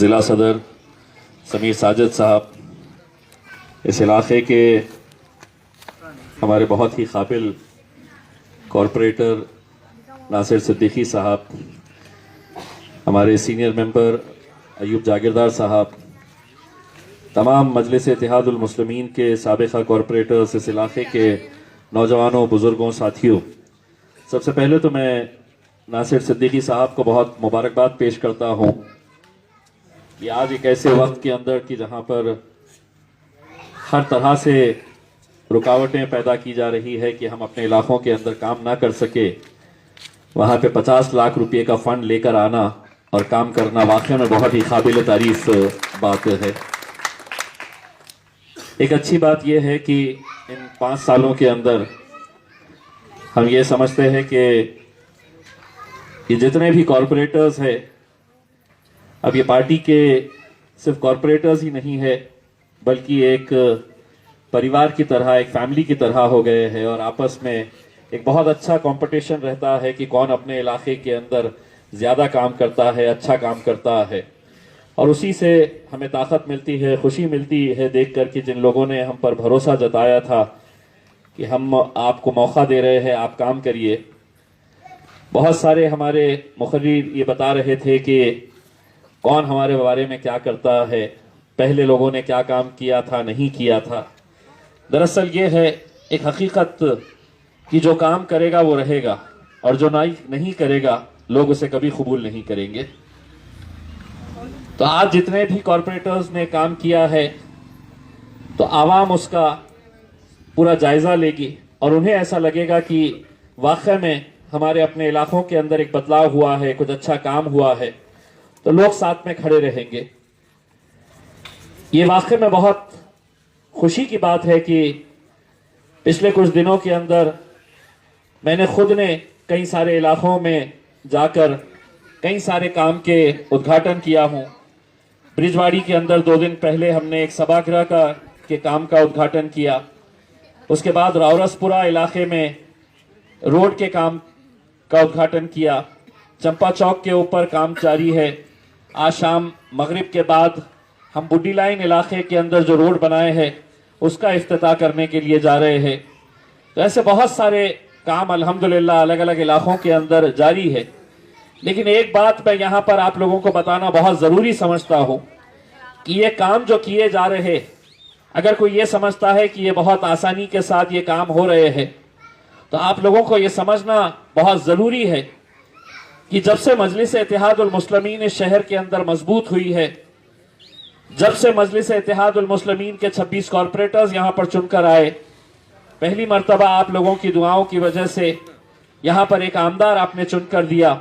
ज़िला सदर समीर साजिद साहब, इस इलाके के हमारे बहुत ही काबिल कॉरपोरेटर नासिर सिद्दीकी साहब, हमारे सीनियर मेंबर अयूब जागीरदार साहब, तमाम मजलिस इत्तेहादुल मुस्लिमीन के साबिक़ा कॉरपोरेटर्स, इस इलाके के नौजवानों, बुज़ुर्गों, साथियों, सबसे पहले तो मैं नासिर सिद्दीकी साहब को बहुत मुबारकबाद पेश करता हूँ कि आज एक ऐसे वक्त के अंदर कि जहाँ पर हर तरह से रुकावटें पैदा की जा रही है कि हम अपने इलाकों के अंदर काम ना कर सके, वहाँ पे 50 लाख रुपए का फंड लेकर आना और काम करना वाकई में बहुत ही काबिल तारीफ बात है। एक अच्छी बात यह है कि इन 5 सालों के अंदर हम ये समझते हैं कि ये जितने भी कॉरपोरेटर्स हैं, अब ये पार्टी के सिर्फ कॉरपोरेटर्स ही नहीं है बल्कि एक परिवार की तरह, एक फैमिली की तरह हो गए हैं और आपस में एक बहुत अच्छा कंपटीशन रहता है कि कौन अपने इलाके के अंदर ज़्यादा काम करता है, अच्छा काम करता है। और उसी से हमें ताकत मिलती है, खुशी मिलती है देख कर कि जिन लोगों ने हम पर भरोसा जताया था कि हम आपको मौका दे रहे हैं, आप काम करिए। बहुत सारे हमारे मुखर्रीर ये बता रहे थे कि कौन हमारे बारे में क्या करता है, पहले लोगों ने क्या काम किया था, नहीं किया था। दरअसल ये है एक हकीकत कि जो काम करेगा वो रहेगा और जो नहीं करेगा लोग उसे कभी कबूल नहीं करेंगे। तो आज जितने भी कॉरपोरेटर्स ने काम किया है तो आवाम उसका पूरा जायजा लेगी और उन्हें ऐसा लगेगा कि वाकई में हमारे अपने इलाकों के अंदर एक बदलाव हुआ है, कुछ अच्छा काम हुआ है, तो लोग साथ में खड़े रहेंगे। ये वाकई में बहुत खुशी की बात है कि पिछले कुछ दिनों के अंदर मैंने खुद ने कई सारे इलाकों में जाकर कई सारे काम के उद्घाटन किया हूँ। ब्रिजवाड़ी के अंदर 2 दिन पहले हमने एक सभागृह के काम का उद्घाटन किया। उसके बाद रावरसपुरा इलाके में रोड के काम का उद्घाटन किया। चंपा चौक के ऊपर काम जारी है। आज शाम मगरिब के बाद हम बुड्डी लाइन इलाके के अंदर जो रोड बनाए हैं उसका इफ्तिताह करने के लिए जा रहे हैं। तो ऐसे बहुत सारे काम अल्हम्दुलिल्लाह अलग अलग इलाकों के अंदर जारी है। लेकिन एक बात मैं यहाँ पर आप लोगों को बताना बहुत ज़रूरी समझता हूँ कि ये काम जो किए जा रहे, अगर कोई ये समझता है कि ये बहुत आसानी के साथ ये काम हो रहे हैं तो आप लोगों को ये समझना बहुत ज़रूरी है कि जब से मजलिस इत्तेहादुल मुस्लिमीन इस शहर के अंदर मजबूत हुई है, जब से मजलिस इत्तेहादुल मुस्लिमीन के 26 कॉरपोरेटर्स यहाँ पर चुनकर आए, पहली मर्तबा आप लोगों की दुआओं की वजह से यहाँ पर एक आमदार आपने चुनकर दिया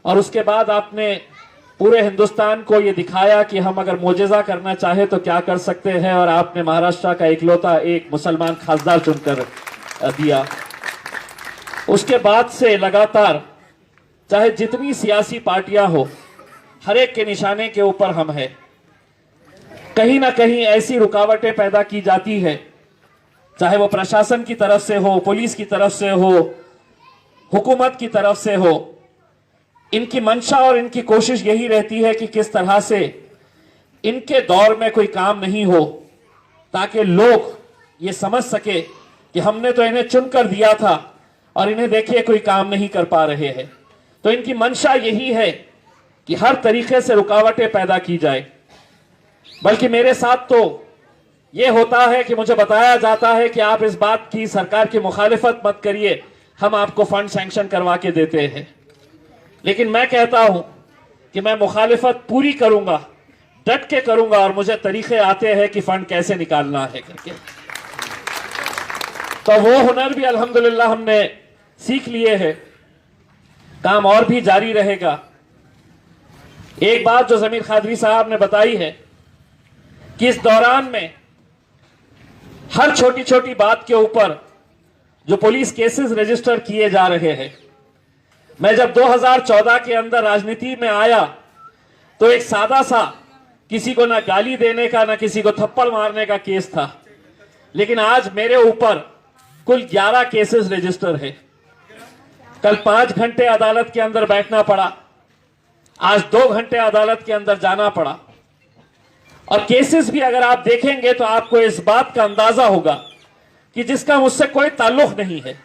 और उसके बाद आपने पूरे हिंदुस्तान को ये दिखाया कि हम अगर मोजेज़ा करना चाहे तो क्या कर सकते हैं और आपने महाराष्ट्र का इकलौता एक मुसलमान खासदार चुनकर दिया। उसके बाद से लगातार चाहे जितनी सियासी पार्टियां हो, हर एक के निशाने के ऊपर हम हैं। कहीं ना कहीं ऐसी रुकावटें पैदा की जाती है, चाहे वो प्रशासन की तरफ से हो, पुलिस की तरफ से हो, हुकूमत की तरफ से हो। इनकी मंशा और इनकी कोशिश यही रहती है कि किस तरह से इनके दौर में कोई काम नहीं हो ताकि लोग ये समझ सके कि हमने तो इन्हें चुनकर दिया था और इन्हें देखिए कोई काम नहीं कर पा रहे हैं। तो इनकी मंशा यही है कि हर तरीके से रुकावटें पैदा की जाए। बल्कि मेरे साथ तो ये होता है कि मुझे बताया जाता है कि आप इस बात की सरकार की मुखालिफत मत करिए, हम आपको फंड सैंक्शन करवा के देते हैं। लेकिन मैं कहता हूं कि मैं मुखालिफत पूरी करूंगा, डट के करूंगा और मुझे तरीके आते हैं कि फंड कैसे निकालना है करके। तो वो हुनर भी अल्हम्दुलिल्लाह हमने सीख लिए हैं। काम और भी जारी रहेगा। एक बात जो जमीर खादरी साहब ने बताई है कि इस दौरान में हर छोटी छोटी बात के ऊपर जो पुलिस केसेस रजिस्टर किए जा रहे हैं। मैं जब 2014 के अंदर राजनीति में आया तो एक सादा सा किसी को ना गाली देने का ना किसी को थप्पड़ मारने का केस था, लेकिन आज मेरे ऊपर कुल 11 केसेस रजिस्टर है। कल 5 घंटे अदालत के अंदर बैठना पड़ा। आज 2 घंटे अदालत के अंदर जाना पड़ा। और केसेस भी अगर आप देखेंगे तो आपको इस बात का अंदाजा होगा कि जिसका मुझसे कोई ताल्लुक नहीं है,